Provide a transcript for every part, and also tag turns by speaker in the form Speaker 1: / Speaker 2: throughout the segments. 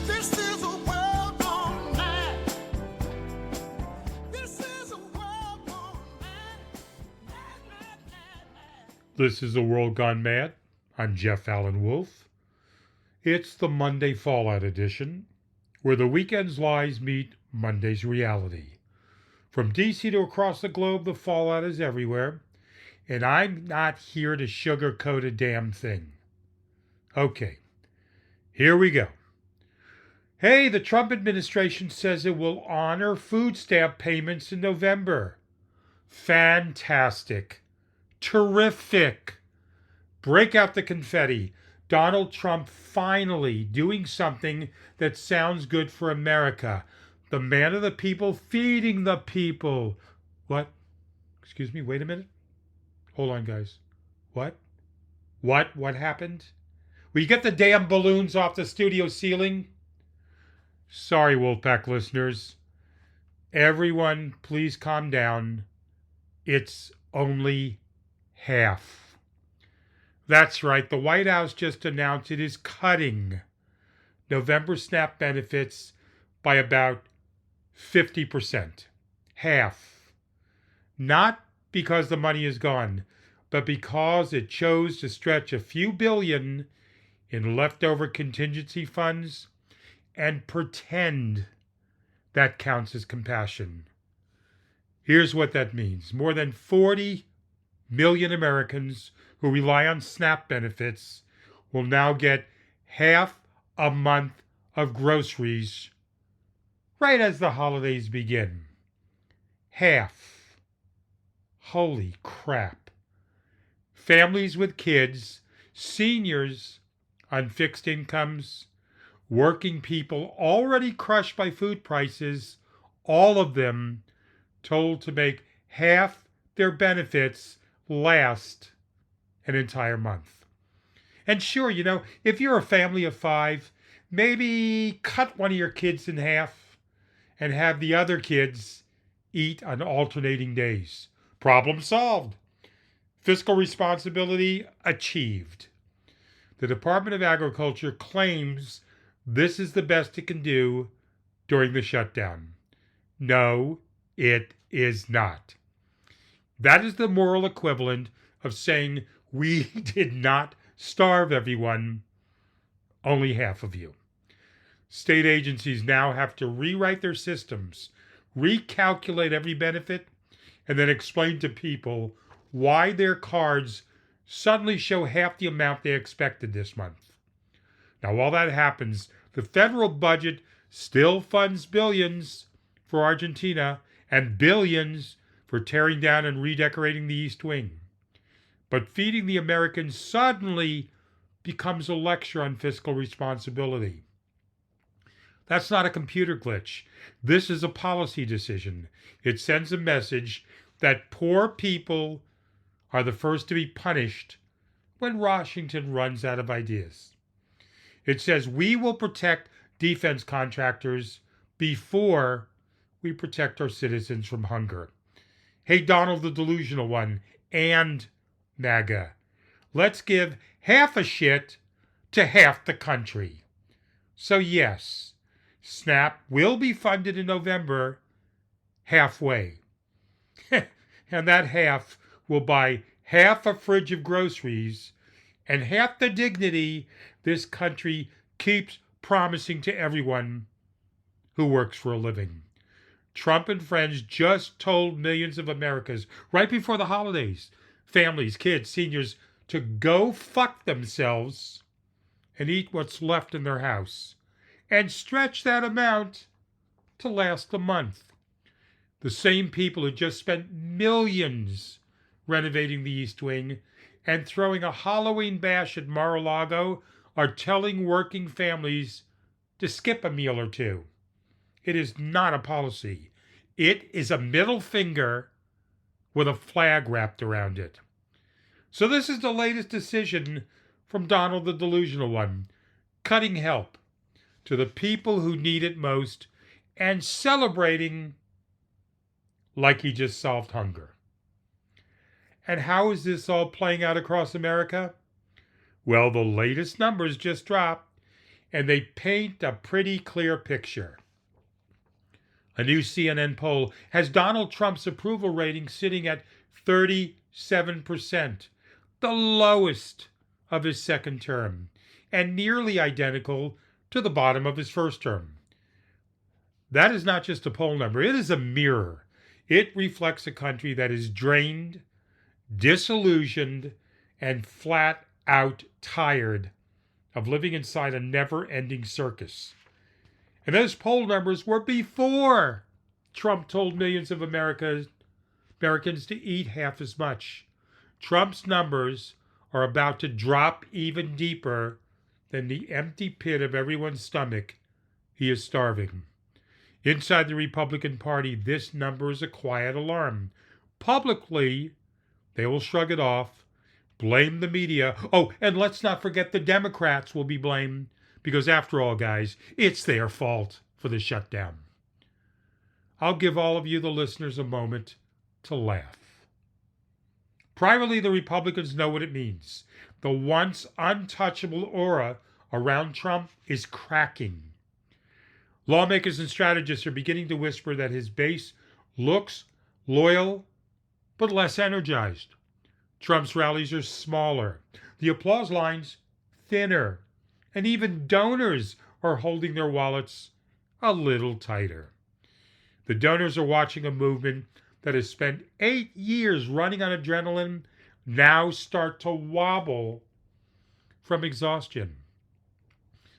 Speaker 1: This is a world gone mad. This is a world gone mad. Mad, mad, mad, mad.
Speaker 2: This is A World Gone Mad. I'm Jeff Allen Wolf. It's the Monday Fallout edition, where the weekend's lies meet Monday's reality. From DC to across the globe, the fallout is everywhere, and I'm not here to sugarcoat a damn thing. Okay, here we go. Hey, the Trump administration says it will honor food stamp payments in November. Fantastic. Terrific. Break out the confetti. Donald Trump finally doing something that sounds good for America. The man of the people feeding the people. What? Excuse me, wait a minute. Hold on, guys. What? What happened? Will you get the damn balloons off the studio ceiling? Sorry, Wolfpack listeners. Everyone, please calm down. It's only half. That's right, the White House just announced it is cutting November SNAP benefits by about 50%. Half. Not because the money is gone, but because it chose to stretch a few billion in leftover contingency funds and pretend that counts as compassion. Here's what that means. More than 40 million Americans who rely on SNAP benefits will now get half a month of groceries right as the holidays begin. Half. Holy crap. Families with kids, seniors on fixed incomes, working people already crushed by food prices, all of them told to make half their benefits last an entire month. And sure, if you're a family of 5, maybe cut one of your kids in half and have the other kids eat on alternating days. Problem solved. Fiscal responsibility achieved. The Department of Agriculture claims this is the best it can do during the shutdown. No, it is not. That is the moral equivalent of saying we did not starve everyone, only half of you. State agencies now have to rewrite their systems, recalculate every benefit, and then explain to people why their cards suddenly show half the amount they expected this month. Now, while that happens, the federal budget still funds billions for Argentina and billions for tearing down and redecorating the East Wing. But feeding the Americans suddenly becomes a lecture on fiscal responsibility. That's not a computer glitch. This is a policy decision. It sends a message that poor people are the first to be punished when Washington runs out of ideas. It says we will protect defense contractors before we protect our citizens from hunger. Hey, Donald the Delusional One and MAGA, let's give half a shit to half the country. So yes, SNAP will be funded in November halfway. And that half will buy half a fridge of groceries and half the dignity this country keeps promising to everyone who works for a living. Trump and friends just told millions of Americans right before the holidays, families, kids, seniors, to go fuck themselves and eat what's left in their house and stretch that amount to last a month. The same people who just spent millions renovating the East Wing and throwing a Halloween bash at Mar-a-Lago are telling working families to skip a meal or two. It is not a policy. It is a middle finger with a flag wrapped around it. So this is the latest decision from Donald the Delusional One, cutting help to the people who need it most and celebrating like he just solved hunger. And how is this all playing out across America? Well, the latest numbers just dropped, and they paint a pretty clear picture. A new CNN poll has Donald Trump's approval rating sitting at 37%, the lowest of his second term, and nearly identical to the bottom of his first term. That is not just a poll number, it is a mirror. It reflects a country that is drained, disillusioned, and flat out tired of living inside a never-ending circus. And those poll numbers were before Trump told millions of Americans to eat half as much. Trump's numbers are about to drop even deeper than the empty pit of everyone's stomach he is starving. Inside the Republican Party, this number is a quiet alarm. Publicly, they will shrug it off, blame the media. Oh, and let's not forget the Democrats will be blamed, because after all, guys, it's their fault for the shutdown. I'll give all of you, the listeners, a moment to laugh. Privately, the Republicans know what it means. The once untouchable aura around Trump is cracking. Lawmakers and strategists are beginning to whisper that his base looks loyal but less energized. Trump's rallies are smaller, the applause lines thinner, and even donors are holding their wallets a little tighter. The donors are watching a movement that has spent 8 years running on adrenaline now start to wobble from exhaustion.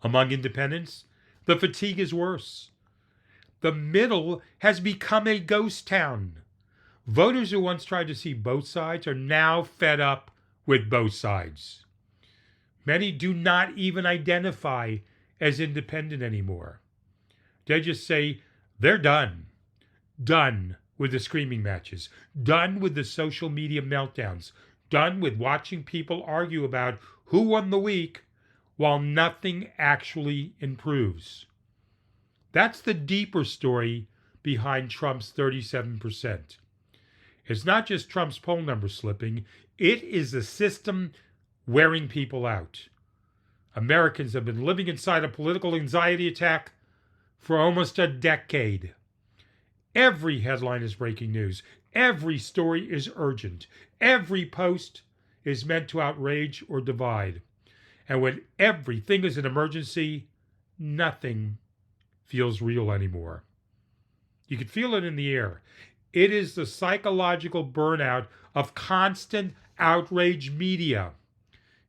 Speaker 2: Among independents, the fatigue is worse. The middle has become a ghost town. Voters who once tried to see both sides are now fed up with both sides. Many do not even identify as independent anymore. They just say they're done. Done with the screaming matches. Done with the social media meltdowns. Done with watching people argue about who won the week while nothing actually improves. That's the deeper story behind Trump's 37%. It's not just Trump's poll number slipping, it is the system wearing people out. Americans have been living inside a political anxiety attack for almost a decade. Every headline is breaking news. Every story is urgent. Every post is meant to outrage or divide. And when everything is an emergency, nothing feels real anymore. You can feel it in the air. It is the psychological burnout of constant outrage media.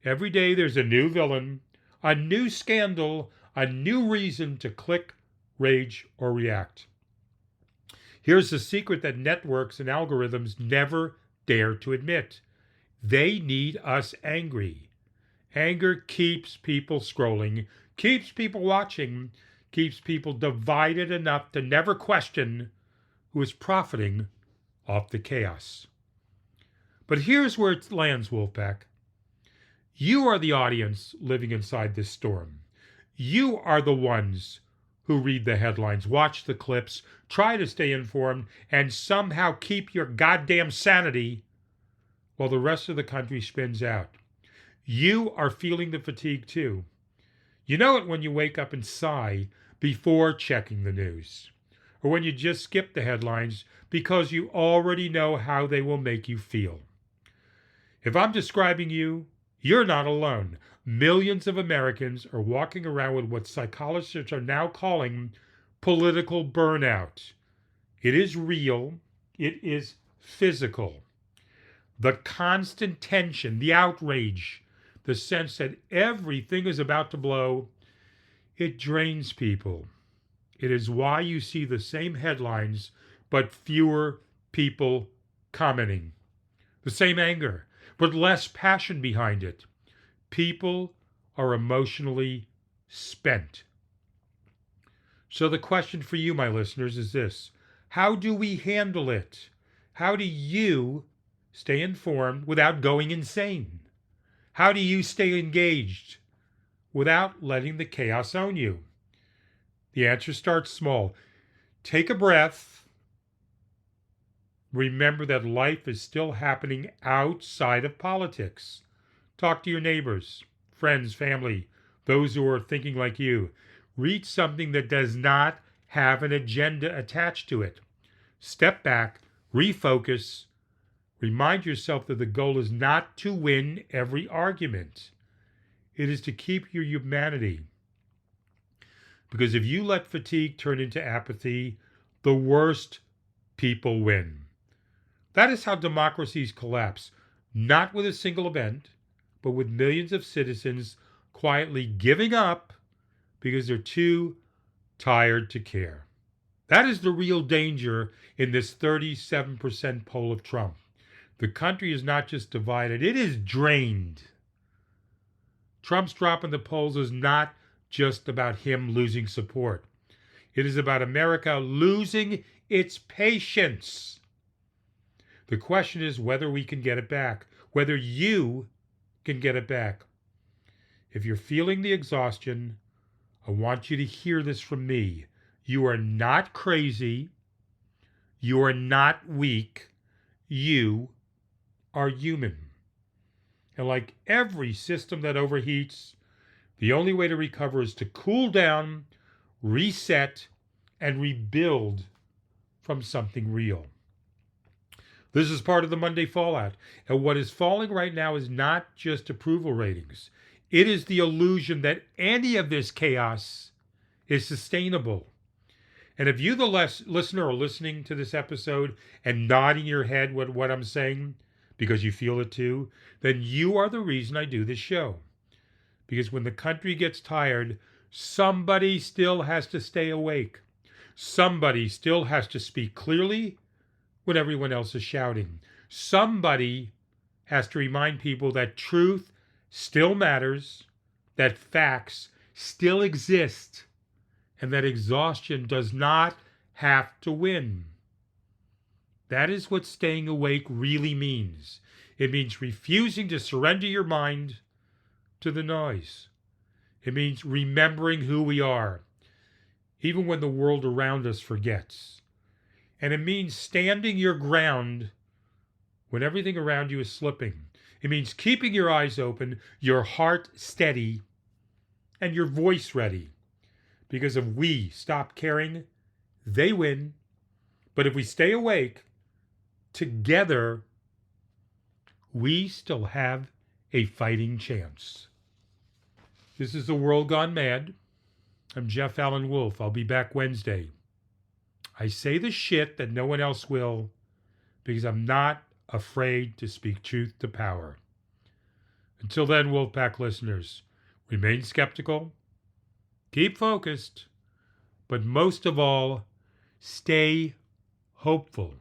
Speaker 2: Every day there's a new villain, a new scandal, a new reason to click, rage, or react. Here's the secret that networks and algorithms never dare to admit. They need us angry. Anger keeps people scrolling, keeps people watching, keeps people divided enough to never question who is profiting off the chaos. But here's where it lands, Wolfpack. You are the audience living inside this storm. You are the ones who read the headlines, watch the clips, try to stay informed, and somehow keep your goddamn sanity while the rest of the country spins out. You are feeling the fatigue too. You know it when you wake up and sigh before checking the news, or when you just skip the headlines because you already know how they will make you feel. If I'm describing you, you're not alone. Millions of Americans are walking around with what psychologists are now calling political burnout. It is real. It is physical. The constant tension, the outrage, the sense that everything is about to blow, it drains people. It is why you see the same headlines, but fewer people commenting. The same anger, but less passion behind it. People are emotionally spent. So the question for you, my listeners, is this. How do we handle it? How do you stay informed without going insane? How do you stay engaged without letting the chaos own you? The answer starts small. Take a breath. Remember that life is still happening outside of politics. Talk to your neighbors, friends, family. those who are thinking like you. Read something that does not have an agenda attached to it. Step back, refocus, remind yourself that the goal is not to win every argument. It is to keep your humanity. Because if you let fatigue turn into apathy, the worst people win. That is how democracies collapse, not with a single event, but with millions of citizens quietly giving up because they're too tired to care. That is the real danger in this 37% poll of Trump. The country is not just divided, it is drained. Trump's drop in the polls is not just about him losing support. It is about America losing its patience. The question is whether we can get it back, whether you can get it back. If you're feeling the exhaustion, I want you to hear this from me. You are not crazy. You are not weak. You are human. And like every system that overheats, the only way to recover is to cool down, reset, and rebuild from something real. This is part of the Monday fallout. And what is falling right now is not just approval ratings. It is the illusion that any of this chaos is sustainable. And if you, the listener, are listening to this episode and nodding your head with what I'm saying because you feel it too, then you are the reason I do this show. Because when the country gets tired, somebody still has to stay awake. Somebody still has to speak clearly when everyone else is shouting. Somebody has to remind people that truth still matters, that facts still exist, and that exhaustion does not have to win. That is what staying awake really means. It means refusing to surrender your mind to the noise. It means remembering who we are, even when the world around us forgets. And it means standing your ground when everything around you is slipping. It means keeping your eyes open, your heart steady, and your voice ready. Because if we stop caring, they win. But if we stay awake, together, we still have a fighting chance. This is The World Gone Mad. I'm Jeff Allen Wolf. I'll be back Wednesday. I say the shit that no one else will because I'm not afraid to speak truth to power. Until then, Wolfpack listeners, remain skeptical, keep focused, but most of all, stay hopeful.